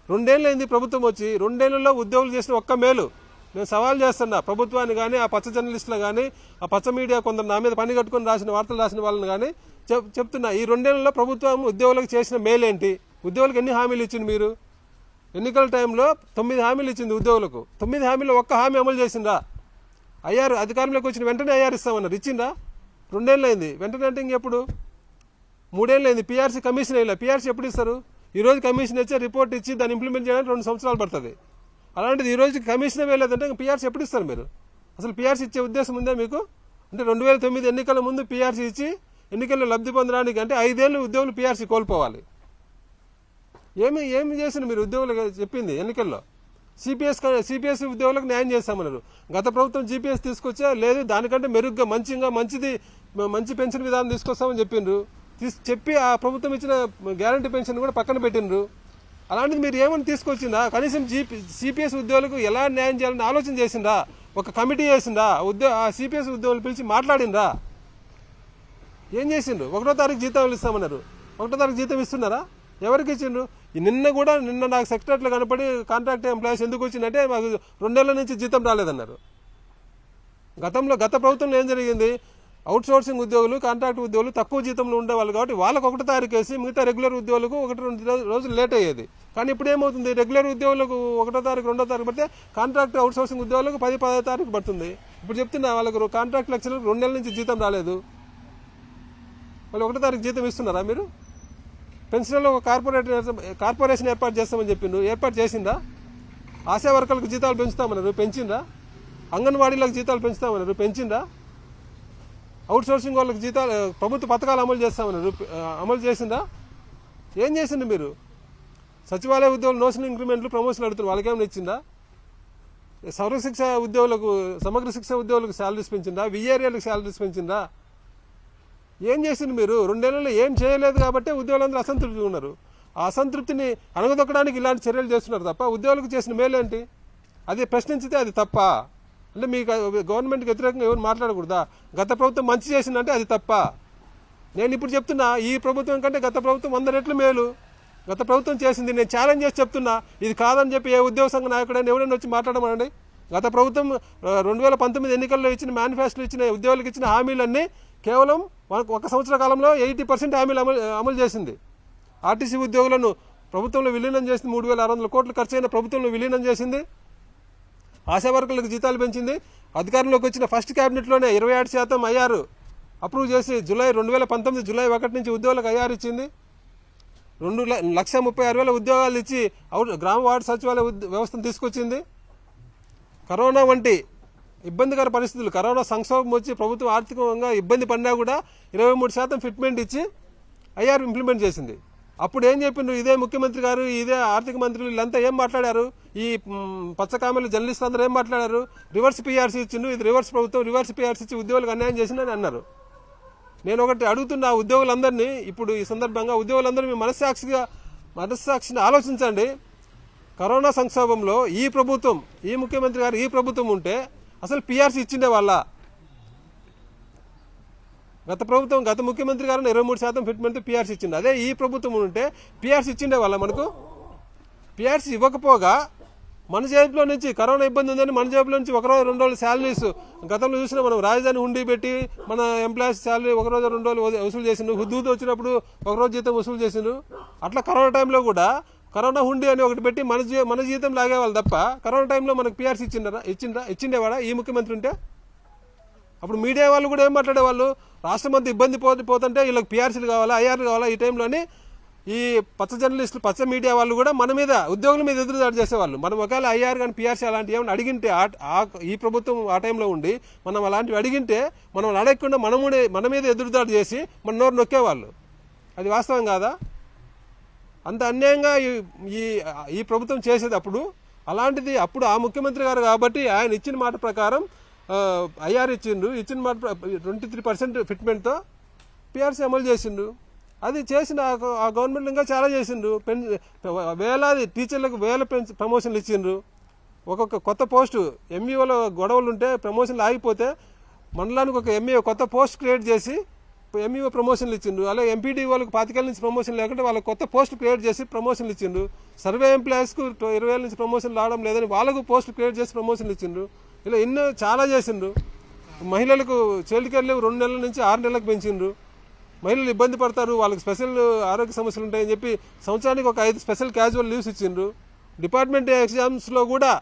2 ఏళ్ళు అయింది ప్రభుత్వం వచ్చి, 2 ఏళ్లలో ఉద్యోగులు చేసిన ఒక్క మేలు నేను సవాల్ చేస్తున్నా ప్రభుత్వాన్ని కానీ, ఆ పచ్చ జర్నలిస్టులు కానీ, ఆ పచ్చ మీడియా కొందరు నా మీద పని కట్టుకుని వార్తలు రాసిన వాళ్ళని కానీ చెప్తున్నా, ఈ 2 ఏళ్లలో ప్రభుత్వం ఉద్యోగులకు చేసిన మేలేంటి? ఉద్యోగులకు ఎన్ని హామీలు ఇచ్చింది మీరు? ఎన్నికల టైంలో 9 హామీలు ఇచ్చింది ఉద్యోగులకు. 9 హామీలో ఒక్క హామీ అమలు చేసిందా? ఐఆర్ అధికారంలోకి వచ్చిన వెంటనే ఐఆర్ ఇస్తామన్నారు, ఇచ్చిందా? 2 ఏళ్ళు అయింది. వెంటనే అంటే ఇంకెప్పుడు? 3 ఏళ్ళు అయింది. పీఆర్సీ కమిషన్ వేయాలి. పీఆర్సీ ఎప్పుడు ఇస్తారు? ఈరోజు కమిషన్ ఇచ్చే రిపోర్ట్ ఇచ్చి దాన్ని ఇంప్లిమెంట్ చేయడానికి 2 సంవత్సరాలు పడుతుంది. అలాంటిది ఈ రోజు కమిషన్ వేయలేదంటే పీఆర్సీ ఎప్పుడు ఇస్తారు మీరు? అసలు పీఆర్సీ ఇచ్చే ఉద్దేశం ఉందా మీకు? అంటే 2009 ఎన్నికల ముందు పీఆర్సీ ఇచ్చి ఎన్నికల్లో లబ్ధి పొందడానికి అంటే 5 ఏళ్ళు ఉద్యోగులు పీఆర్సీ కోల్పోవాలి. ఏమి చేసిన మీరు ఉద్యోగులకు చెప్పింది ఎన్నికల్లో? సిపిఎస్ ఉద్యోగులకు న్యాయం చేస్తామన్నారు. గత ప్రభుత్వం జీపీఎస్ తీసుకొచ్చా లేదు, దానికంటే మెరుగ్గా మంచి పెన్షన్ విధానం తీసుకొస్తామని చెప్పిండ్రు. చెప్పి ఆ ప్రభుత్వం ఇచ్చిన గ్యారంటీ పెన్షన్ కూడా పక్కన పెట్టిండ్రు. అలాంటిది మీరు ఏమని తీసుకొచ్చిందా? కనీసం సిపిఎస్ ఉద్యోగులకు ఎలా న్యాయం చేయాలని ఆలోచన చేసిందా? ఒక కమిటీ చేసిందా? ఆ సిపిఎస్ ఉద్యోగులు పిలిచి మాట్లాడిందా? ఏం చేసిండ్రు? 1వ తారీఖు జీతం ఇస్తామన్నారు. 1వ తారీఖు జీతం ఇస్తున్నారా? ఎవరికి ఇచ్చిండ్రు? నిన్న నాకు సెక్రటరీలో కనపడి కాంట్రాక్ట్ ఎంప్లాయీస్ ఎందుకు వచ్చిందంటే మాకు 2 ఏళ్ల నుంచి జీతం రాలేదన్నారు. గత ప్రభుత్వంలో ఏం జరిగింది? అవుట్ సోర్సింగ్ ఉద్యోగులు, కాంట్రాక్ట్ ఉద్యోగులు తక్కువ జీతంలో ఉండేవాళ్ళు కాబట్టి వాళ్ళకు 1వ తారీఖు వేసి మిగతా రెగ్యులర్ ఉద్యోగులకు 1-2 రోజులు లేట్ అయ్యేది. కానీ ఇప్పుడు ఏమవుతుంది? రెగ్యులర్ ఉద్యోగులకు 1వ తారీఖు 2వ తారీఖు పడితే కాంట్రాక్ట్ అవుట్ సోర్సింగ్ ఉద్యోగులకు 10-10వ తారీఖు పడుతుంది. ఇప్పుడు చెప్తున్నా వాళ్ళకు కాంట్రాక్ట్ లెక్చరర్లకు 2 నెలల నుంచి జీతం రాలేదు. వాళ్ళు 1వ తారీఖు జీతం ఇస్తున్నారా మీరు? పెన్షన్లో ఒక కార్పొరేషన్ ఏర్పాటు చేస్తామని చెప్పిండ్రు, ఏర్పాటు చేసిందా? ఆశా వర్కర్లకు జీతాలు పెంచుతామన్నారు, పెంచిందా? అంగన్వాడీలకు జీతాలు పెంచుతామన్నారు, పెంచిందా? అవుట్ సోర్సింగ్ వాళ్ళకి జీతాలు ప్రభుత్వ పథకాలు అమలు చేస్తామన్నారు, అమలు చేసిందా? ఏం చేసిండు మీరు? సచివాలయ ఉద్యోగులు నోషన్ ఇంక్రిమెంట్లు ప్రమోషన్లు అడుగుతున్నారు, వాళ్ళకేమైనా ఇచ్చిందా? సర్వశిక్ష ఉద్యోగులకు, సమగ్ర శిక్ష ఉద్యోగులకు శాలరీస్ పెంచిందా? విఏరియాలకు శాలరీస్ పెంచిందా? ఏం చేసింది మీరు? 2 ఏళ్లలో ఏం చేయలేదు కాబట్టి ఉద్యోగులందరూ అసంతృప్తిగా ఉన్నారు. ఆ అసంతృప్తిని అణగదొక్కడానికి ఇలాంటి చర్యలు చేస్తున్నారు తప్ప ఉద్యోగులకు చేసిన మేలేంటి? అది ప్రశ్నించితే అది తప్ప? అంటే మీకు గవర్నమెంట్కి వ్యతిరేకంగా ఎవరు మాట్లాడకూడదా? గత ప్రభుత్వం మంచి చేసిందంటే అది తప్ప? నేను ఇప్పుడు చెప్తున్నా, ఈ ప్రభుత్వం కంటే గత ప్రభుత్వం 100 రెట్లు మేలు. గత ప్రభుత్వం చేసింది నేను ఛాలెంజ్ చేసి చెప్తున్నా. ఇది కాదని చెప్పి ఏ ఉద్యోగ సంఘ నాయకుడైనా ఎవరైనా వచ్చి మాట్లాడమనండి. గత ప్రభుత్వం 2019 ఎన్నికల్లో ఇచ్చిన మేనిఫెస్టోలో ఇచ్చిన ఉద్యోగులకు ఇచ్చిన హామీలన్నీ కేవలం 1 సంవత్సర కాలంలో 80% హామీలు అమలు చేసింది. ఆర్టీసీ ఉద్యోగులను ప్రభుత్వంలో విలీనం చేసింది. 3,600 కోట్లు ఖర్చు అయిన ప్రభుత్వంలో విలీనం చేసింది. ఆశా వర్కర్లకు జీతాలు పెంచింది. అధికారంలోకి వచ్చిన ఫస్ట్ క్యాబినెట్లోనే 27% ఐఆర్ అప్రూవ్ చేసి 2019 జూలై 1 నుంచి ఉద్యోగులకు ఐఆర్ ఇచ్చింది. 2,36,000 ఉద్యోగాలు ఇచ్చి గ్రామ వార్డు సచివాలయ వ్యవస్థను తీసుకొచ్చింది. కరోనా వంటి ఇబ్బందికర పరిస్థితులు, కరోనా సంక్షోభం వచ్చి ప్రభుత్వం ఆర్థికంగా ఇబ్బంది పడినా కూడా 23% ఫిట్మెంట్ ఇచ్చి ఐఆర్ ఇంప్లిమెంట్ చేసింది. అప్పుడు ఏం చెప్పిండ్రు? ఇదే ముఖ్యమంత్రి గారు, ఇదే ఆర్థిక మంత్రులు వీళ్ళంతా ఏం మాట్లాడారు? ఈ పచ్చకామెలు జర్నలిస్టులు అందరూ ఏం మాట్లాడారు? రివర్స్ పీఆర్సీ ఇచ్చిండు, ఇది రివర్స్ ప్రభుత్వం, రివర్స్ పీఆర్సీ ఇచ్చి ఉద్యోగులకు అన్యాయం చేసిందని అన్నారు. నేను ఒకటి అడుగుతున్నా ఉద్యోగులందరినీ, ఇప్పుడు ఈ సందర్భంగా ఉద్యోగులందరూ మీ మనస్సాక్షిని ఆలోచించండి. కరోనా సంక్షోభంలో ఈ ప్రభుత్వం, ఈ ముఖ్యమంత్రి గారు, ఈ ప్రభుత్వం ఉంటే అసలు పీఆర్సీ ఇచ్చిండే వాళ్ళ? గత ముఖ్యమంత్రి గారు 23% ఫిట్మెంట్ పీఆర్సీ ఇచ్చింది. అదే ఈ ప్రభుత్వం ఉంటే పీఆర్సీ ఇచ్చిండే వాళ్ళ? మనకు పీఆర్సీ ఇవ్వకపోగా మన జేబులో నుంచి, కరోనా ఇబ్బంది ఉందని మన జేబులో నుంచి 1 రోజు 2 రోజులు శాలరీస్ గతంలో చూసినా మనం, రాజధాని హుండీ పెట్టి మన ఎంప్లాయీస్ శాలరీ 1 రోజు 2 రోజులు వసూలు చేసిండు. హుద్దూదు వచ్చినప్పుడు 1 రోజు జీతం వసూలు చేసిండు. అట్లా కరోనా టైంలో కూడా కరోనా హుండీ అని ఒకటి పెట్టి మన జీతం లాగేవాళ్ళు తప్ప కరోనా టైంలో మనకు పీఆర్సీ ఇచ్చిండేవాడా ఈ ముఖ్యమంత్రి ఉంటే? అప్పుడు మీడియా వాళ్ళు కూడా ఏం మాట్లాడేవాళ్ళు? రాష్ట్రం అంతా ఇబ్బంది పోతుంటే వీళ్ళకి పీఆర్సీలు కావాలా, ఐఆర్లు కావాలా ఈ టైంలోని ఈ పచ్చ జర్నలిస్టులు, పచ్చ మీడియా వాళ్ళు కూడా మన మీద, ఉద్యోగుల మీద ఎదురుదాడి చేసేవాళ్ళు. మనం ఒకవేళ ఐఆర్ కానీ పీఆర్సీ అలాంటివి ఏమైనా అడిగింటే, ఈ ప్రభుత్వం ఆ టైంలో ఉండి మనం అలాంటివి అడిగింటే మనం అడగకుండా మన మీద ఎదురుదాడి చేసి మన నోరు నొక్కేవాళ్ళు. అది వాస్తవం కాదా? అంత అన్యాయంగా ఈ ప్రభుత్వం చేసేది అప్పుడు. అలాంటిది అప్పుడు ఆ ముఖ్యమంత్రి గారు కాబట్టి ఆయన ఇచ్చిన మాట ప్రకారం ఐఆర్ ఇచ్చిండు, ఇచ్చిన మాట 23% ఫిట్మెంట్తో పీఆర్సీ అమలు చేసిండు. అది చేసిన ఆ గవర్నమెంట్ ఇంకా చాలా చేసిండు. వేలాది టీచర్లకు ప్రమోషన్లు ఇచ్చిండ్రు. ఒక్కొక్క కొత్త పోస్టు ఎంఈఓలో గొడవలు ఉంటే ప్రమోషన్లు ఆగిపోతే మండలానికి ఒక ఎంఈఓ కొత్త పోస్ట్ క్రియేట్ చేసి ఎంఈఓ ప్రమోషన్లు ఇచ్చిండ్రు, అలాగే ఎంపీడీ వాళ్ళకి 25,000 నుంచి ప్రమోషన్ లేకుంటే వాళ్ళకి కొత్త పోస్టులు క్రియేట్ చేసి ప్రమోషన్లు ఇచ్చిండ్రు. సర్వే ఎంప్లాయీస్కు 20,000 నుంచి ప్రమోషన్లు రావడం లేదని వాళ్ళకు పోస్టులు క్రియేట్ చేసి ప్రమోషన్లు ఇచ్చిండ్రు. ఇలా ఎన్నో చాలా చేసిండ్రు. మహిళలకు చైల్డ్ కేర్ లీవ్ 2 నెలల నుంచి 6 నెలలకు పెంచిండ్రు. మహిళలు ఇబ్బంది పడతారు, వాళ్ళకి స్పెషల్ ఆరోగ్య సమస్యలు ఉంటాయని చెప్పి సంవత్సరానికి ఒక 5 స్పెషల్ క్యాజువల్ లీవ్స్ ఇచ్చిండ్రు. డిపార్ట్మెంట్ ఎగ్జామ్స్లో కూడా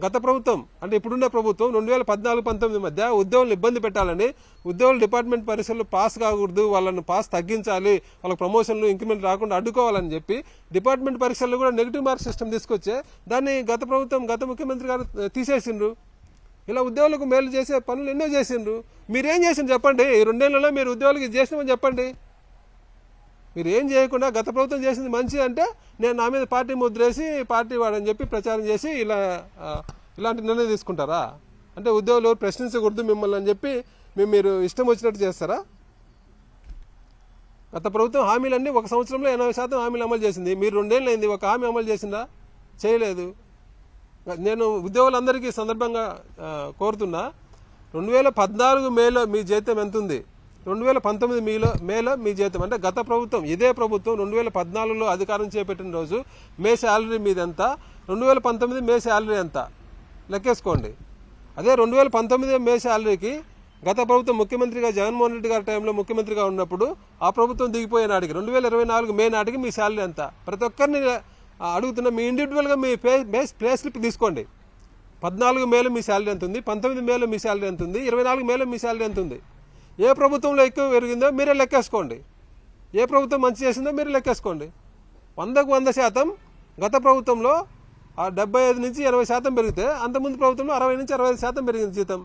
గత ప్రభుత్వం అంటే ఇప్పుడున్న ప్రభుత్వం 2014-19 మధ్య ఉద్యోగులను ఇబ్బంది పెట్టాలని ఉద్యోగులు డిపార్ట్మెంట్ పరీక్షలు పాస్ కాకూడదు, వాళ్ళను పాస్ తగ్గించాలి, వాళ్ళకి ప్రమోషన్లు ఇంక్రిమెంట్ రాకుండా అడ్డుకోవాలని చెప్పి డిపార్ట్మెంట్ పరీక్షల్లో కూడా నెగిటివ్ మార్క్ సిస్టమ్ తీసుకొచ్చే దాన్ని గత ప్రభుత్వం గత ముఖ్యమంత్రి గారు తీసేసిండ్రు. ఇలా ఉద్యోగులకు మేలు చేసే పనులు ఎన్నో చేసిండ్రు. మీరేం చేసిండ్రు చెప్పండి? ఈ 2 నెలల్లో మీరు ఉద్యోగులకు ఇది చేసినామని చెప్పండి. మీరు ఏం చేయకుండా గత ప్రభుత్వం చేసింది మంచి అంటే నేను నా మీద పార్టీ ముద్రేసి పార్టీ వాడని చెప్పి ప్రచారం చేసి ఇలాంటి నిర్ణయం తీసుకుంటారా? అంటే ఉద్యోగులు ప్రశ్నించకూడదు మిమ్మల్ని అని చెప్పి మీరు ఇష్టం వచ్చినట్టు చేస్తారా? గత ప్రభుత్వం హామీలన్నీ 1 సంవత్సరంలో 80% హామీలు అమలు చేసింది. మీరు 2 ఏళ్ళు అయింది, ఒక హామీ అమలు చేసిందా? చేయలేదు. నేను ఉద్యోగులందరికీ సందర్భంగా కోరుతున్నా, 2014 మేలో మీ జీతం ఎంత ఉంది, 2019 మేలో మీ జీతం అంటే గత ప్రభుత్వం ఇదే ప్రభుత్వం 2014లో అధికారం చేపట్టిన రోజు మే శాలరీ మీద ఎంత, 2019 మే శాలరీ ఎంత లెక్కేసుకోండి. అదే 2019 మే శాలరీకి గత ప్రభుత్వం ముఖ్యమంత్రిగా జగన్మోహన్ రెడ్డి గారి టైంలో ముఖ్యమంత్రిగా ఉన్నప్పుడు ఆ ప్రభుత్వం దిగిపోయే నాటికి 2024 మే నాటికి మీ శాలరీ ఎంత? ప్రతి ఒక్కరిని అడుగుతున్నా, మీ ఇండివిజువల్గా మీ పే స్లిప్ తీసుకోండి. 14 మేలో మీ శాలరీ ఎంత ఉంది, 19 మేలో మీ శాలరీ ఎంత ఉంది, 24 మేలో మీ శాలరీ ఎంత ఉంది? ఏ ప్రభుత్వంలో ఎక్కువ పెరిగిందో మీరే లెక్కేసుకోండి. ఏ ప్రభుత్వం మంచి చేసిందో మీరు లెక్కేసుకోండి. 100కు 100% గత ప్రభుత్వంలో 75 నుంచి 80% పెరిగితే అంతకుముందు ప్రభుత్వంలో 60 నుంచి 65% పెరిగింది జీతం.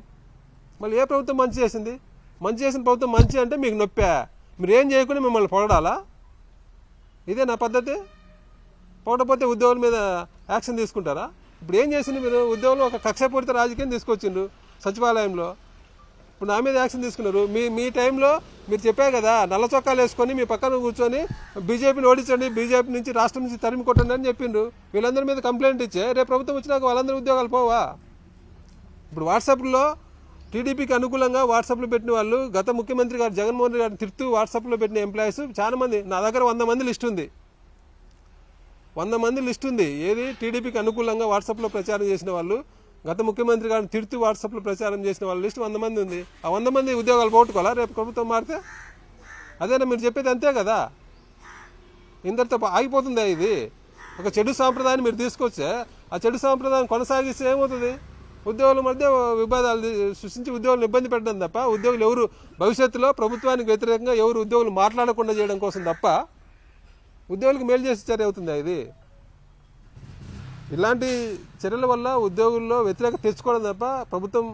మళ్ళీ ఏ ప్రభుత్వం మంచి చేసింది? మంచి చేసిన ప్రభుత్వం మంచి అంటే మీకు నొప్పా? మీరు ఏం చేయకుండా మిమ్మల్ని పొగడాలా? ఇదే నా పద్ధతి? పొగడపోతే ఉద్యోగుల మీద యాక్షన్ తీసుకుంటారా? ఇప్పుడు ఏం చేసింది మీరు? ఉద్యోగులు ఒక కక్షపూరిత రాజకీయం తీసుకొచ్చిండ్రు సచివాలయంలో. ఇప్పుడు నా మీద యాక్షన్ తీసుకున్నారు. మీ టైంలో మీరు చెప్పారు కదా, నల్ల చొక్కాలు వేసుకొని మీ పక్కన కూర్చొని బీజేపీని ఓడించండి, బీజేపీ నుంచి రాష్ట్రం నుంచి తరిమి కొట్టండి అని చెప్పిండ్రు. వీళ్ళందరి మీద కంప్లైంట్ ఇచ్చే రేపు ప్రభుత్వం వచ్చినాక వాళ్ళందరూ ఉద్యోగాలు పోవా? ఇప్పుడు వాట్సాప్లో టీడీపీకి అనుకూలంగా వాట్సాప్లో పెట్టిన వాళ్ళు గత ముఖ్యమంత్రి గారు జగన్మోహన్ రెడ్డి గారిని తిడుతూ వాట్సాప్లో పెట్టిన ఎంప్లాయీస్ చాలా మంది, నా దగ్గర 100 మంది లిస్ట్ ఉంది. 100 మంది లిస్ట్ ఉంది. ఏది టీడీపీకి అనుకూలంగా వాట్సాప్లో ప్రచారం చేసిన వాళ్ళు, గత ముఖ్యమంత్రి గారిని తిడుతూ వాట్సాప్లో ప్రచారం చేసిన వాళ్ళ లిస్ట్ 100 మంది ఉంది. ఆ 100 మంది ఉద్యోగాలు పోగొట్టుకోవాలా రేపు ప్రభుత్వం మారితే? అదేనా మీరు చెప్పేది? అంతే కదా. ఇందరితో ఆగిపోతుందా ఇది? ఒక చెడు సాంప్రదాయాన్ని మీరు తీసుకొచ్చే ఆ చెడు సాంప్రదాయం కొనసాగిస్తే ఏమవుతుంది? ఉద్యోగుల మధ్య విభేదాలు సృష్టించి ఉద్యోగులను ఇబ్బంది పెట్టడం తప్ప, ఉద్యోగులు ఎవరు భవిష్యత్తులో ప్రభుత్వానికి వ్యతిరేకంగా ఎవరు ఉద్యోగులు మాట్లాడకుండా చేయడం కోసం తప్ప ఉద్యోగులకు మేలు చేసే చర్య అవుతుందా ఇది? ఇలాంటి చర్యల వల్ల ఉద్యోగుల్లో వ్యతిరేకత తెచ్చుకోవడం తప్ప ప్రభుత్వం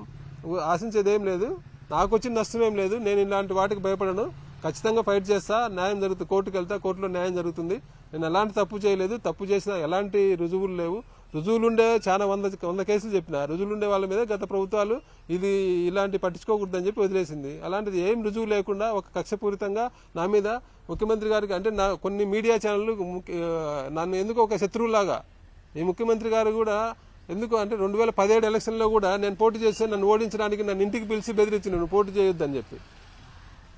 ఆశించేది ఏం లేదు. నాకు వచ్చిన నష్టం ఏం లేదు. నేను ఇలాంటి వాటికి భయపడను. ఖచ్చితంగా ఫైట్ చేస్తా. న్యాయం జరుగుతుంది. కోర్టుకు వెళ్తా, కోర్టులో న్యాయం జరుగుతుంది. నేను ఎలాంటి తప్పు చేయలేదు. తప్పు చేసినా ఎలాంటి రుజువులు లేవు. రుజువులుండే చాలా 100 కేసులు చెప్పిన. రుజువులుండే వాళ్ళ మీద గత ప్రభుత్వాలు ఇది ఇలాంటి పట్టించుకోకూడదని చెప్పి వదిలేసింది. అలాంటిది ఏం రుజువు లేకుండా ఒక కక్షపూరితంగా నా మీద ముఖ్యమంత్రి గారికి అంటే కొన్ని మీడియా ఛానళ్ళు నన్ను ఎందుకు ఒక శత్రువులాగా, ఈ ముఖ్యమంత్రి గారు కూడా ఎందుకు అంటే 2017 ఎలక్షన్లో కూడా నేను పోటీ చేస్తే నన్ను ఓడించడానికి నన్ను ఇంటికి పిలిచి బెదిరించి నువ్వు పోటీ చేయొద్దని చెప్పి,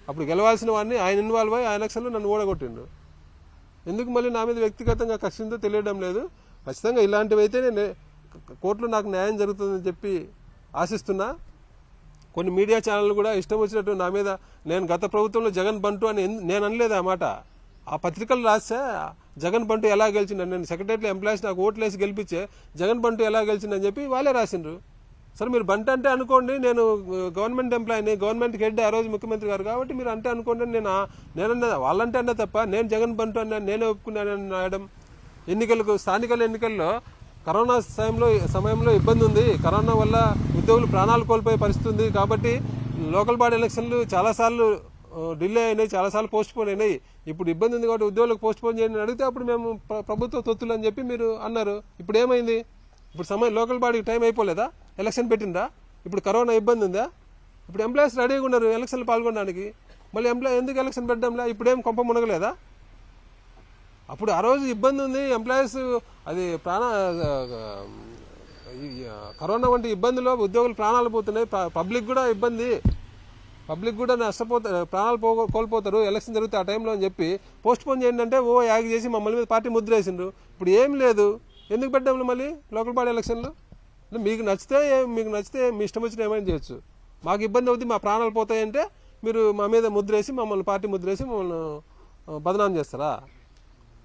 అప్పుడు గెలవాల్సిన వాడిని ఆయన ఇన్వాల్వ్ అయ్యి ఆ ఎలక్షన్లో నన్ను ఓడగొట్టిండు. ఎందుకు మళ్ళీ నా మీద వ్యక్తిగతంగా కక్షంతో తెలియడం లేదు. ఖచ్చితంగా ఇలాంటివి అయితే నేను కోర్టులో నాకు న్యాయం జరుగుతుందని చెప్పి ఆశిస్తున్నా. కొన్ని మీడియా ఛానళ్ళు కూడా ఇష్టం వచ్చినట్టు నా మీద, నేను గత ప్రభుత్వంలో జగన్ బంటు అని నేను అనలేదు. ఆ మాట ఆ పత్రికలు రాస్తే జగన్ బంటు ఎలా గెలిచిండు, నేను సెక్రటరీ ఎంప్లాయీస్ నాకు ఓట్లేసి గెలిపించే జగన్ బంటు ఎలా గెలిచిందని చెప్పి వాళ్ళే రాసిండ్రు. సరే మీరు బంటు అంటే అనుకోండి, నేను గవర్నమెంట్ ఎంప్లాయీని, గవర్నమెంట్కి హెడ్ ఆ రోజు ముఖ్యమంత్రి గారు కాబట్టి మీరు అంటే అనుకోండి. నేనన్నా వాళ్ళంటే అన్నా తప్ప నేను జగన్ బంటు అన్నా నేనే ఒప్పుకున్నానని రాయడం. స్థానిక ఎన్నికల్లో కరోనా సమయంలో ఇబ్బంది ఉంది, కరోనా వల్ల ఉద్యోగులు ప్రాణాలు కోల్పోయే పరిస్థితి ఉంది కాబట్టి లోకల్ బాడీ ఎలక్షన్లు చాలాసార్లు డిలే అయినాయి, చాలాసార్లు పోస్ట్ పోన్ అయినాయి. ఇప్పుడు ఇబ్బంది ఉంది కాబట్టి ఉద్యోగులకు పోస్ట్ పోన్ చేయని అడిగితే అప్పుడు మేము ప్రభుత్వ తొత్తులు అని చెప్పి మీరు అన్నారు. ఇప్పుడు ఏమైంది? ఇప్పుడు లోకల్ బాడీకి టైం అయిపోలేదా? ఎలక్షన్ పెట్టిందా? ఇప్పుడు కరోనా ఇబ్బంది ఉందా? ఇప్పుడు ఎంప్లాయీస్ రెడీగా ఉన్నారు ఎలక్షన్లు పాల్గొనడానికి. మళ్ళీ ఎందుకు ఎలక్షన్ పెట్టడంలా? ఇప్పుడేం కొంప మునగలేదా? అప్పుడు ఆ రోజు ఇబ్బంది ఉంది, ఎంప్లాయీస్ అది కరోనా వంటి ఇబ్బందులో ఉద్యోగులు ప్రాణాలు పోతున్నాయి, పబ్లిక్ కూడా ఇబ్బంది, పబ్లిక్ కూడా ప్రాణాలు కోల్పోతారు ఎలక్షన్ జరిగితే ఆ టైంలో అని చెప్పి పోస్ట్ పోన్ చేయండి అంటే యాగ్ చేసి మమ్మల్ని మీద పార్టీ ముద్ర వేసిండ్రు. ఇప్పుడు ఏం లేదు, ఎందుకు పెట్టాము మళ్ళీ లోకల్ బాడీ ఎలక్షన్లు? మీకు నచ్చితే మీ ఇష్టం వచ్చిన ఏమైనా చేయొచ్చు, మాకు ఇబ్బంది అవుతుంది, మా ప్రాణాలు పోతాయంటే మీరు మా మీద ముద్రేసి మమ్మల్ని పార్టీ ముద్రేసి మమ్మల్ని బదనాం చేస్తారా?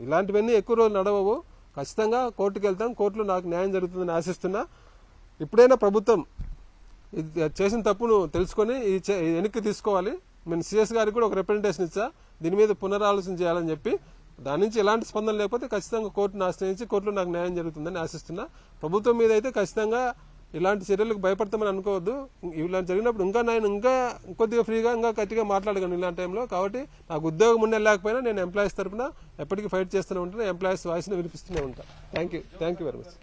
ఇలాంటివన్నీ ఎక్కువ రోజులు నడవవు. ఖచ్చితంగా కోర్టుకు వెళ్తాం, కోర్టులో నాకు న్యాయం జరుగుతుందని ఆశిస్తున్నా. ఇప్పుడైనా ప్రభుత్వం ఇది చేసిన తప్పును తెలుసుకొని వెనక్కి తీసుకోవాలి. నేను సిఎస్ గారికి కూడా ఒక రిప్రజెంటేషన్ ఇచ్చా, దీని మీద పునరాలోచన చేయాలని చెప్పి. దాని నుంచి ఎలాంటి స్పందన లేకపోతే ఖచ్చితంగా కోర్టును ఆశ్రయించి కోర్టులో నాకు న్యాయం జరుగుతుందని ఆశిస్తున్నా. ప్రభుత్వం మీద అయితే ఖచ్చితంగా ఇలాంటి చర్యలకు భయపడతామని అనుకోవద్దు. ఇలాంటి జరిగినప్పుడు ఇంకా కొద్దిగా ఫ్రీగా ఇంకా గట్టిగా మాట్లాడగలను ఇలాంటి టైంలో. కాబట్టి నాకు ఉద్యోగం ఉండే లేకపోయినా నేను ఎంప్లాయీస్ తరఫున ఎప్పటికీ ఫైట్ చేస్తూనే ఉంటాను, ఎంప్లాయీస్ వాయిస్ని వినిపిస్తూనే ఉంటాను. Thank you very much.